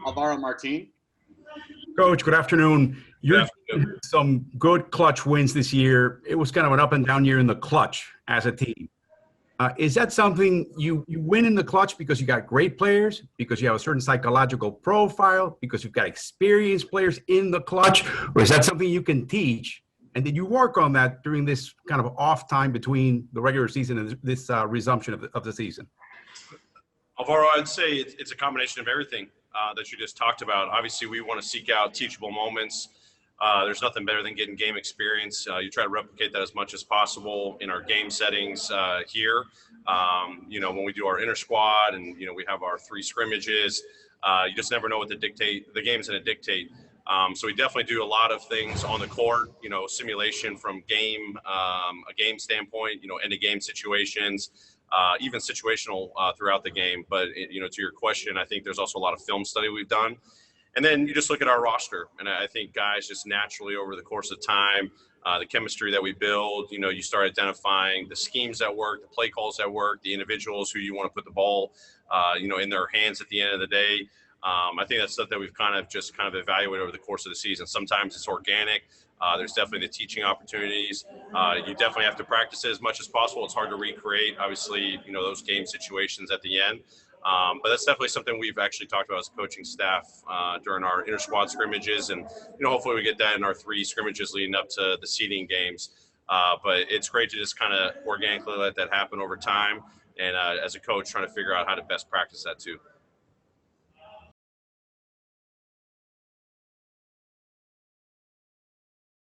Álvaro Martín. Coach, good afternoon. You're some good clutch wins this year. It was kind of an up and down year in the clutch as a team. Is that something you win in the clutch because you got great players, because you have a certain psychological profile, because you've got experienced players in the clutch, or is that something you can teach? And did you work on that during this kind of off time between the regular season and this resumption of the season? Alvaro, I'd say it's a combination of everything that you just talked about. Obviously, we want to seek out teachable moments. There's nothing better than getting game experience. You try to replicate that as much as possible in our game settings here. When we do our inter squad and, we have our 3 scrimmages, you just never know what the game's going to dictate. So we definitely do a lot of things on the court, simulation from a game standpoint, end of game situations, even situational throughout the game. But, to your question, I think there's also a lot of film study we've done. And then you just look at our roster, and I think guys just naturally over the course of time, the chemistry that we build, you start identifying the schemes that work, the play calls that work, the individuals who you want to put the ball, in their hands at the end of the day. I think that's stuff that we've kind of evaluated over the course of the season. Sometimes it's organic. There's definitely the teaching opportunities. You definitely have to practice it as much as possible. It's hard to recreate, obviously, those game situations at the end. But that's definitely something we've actually talked about as a coaching staff during our inter-squad scrimmages. And, hopefully we get that in our 3 scrimmages leading up to the seeding games. But it's great to just kind of organically let that happen over time. And as a coach, trying to figure out how to best practice that too.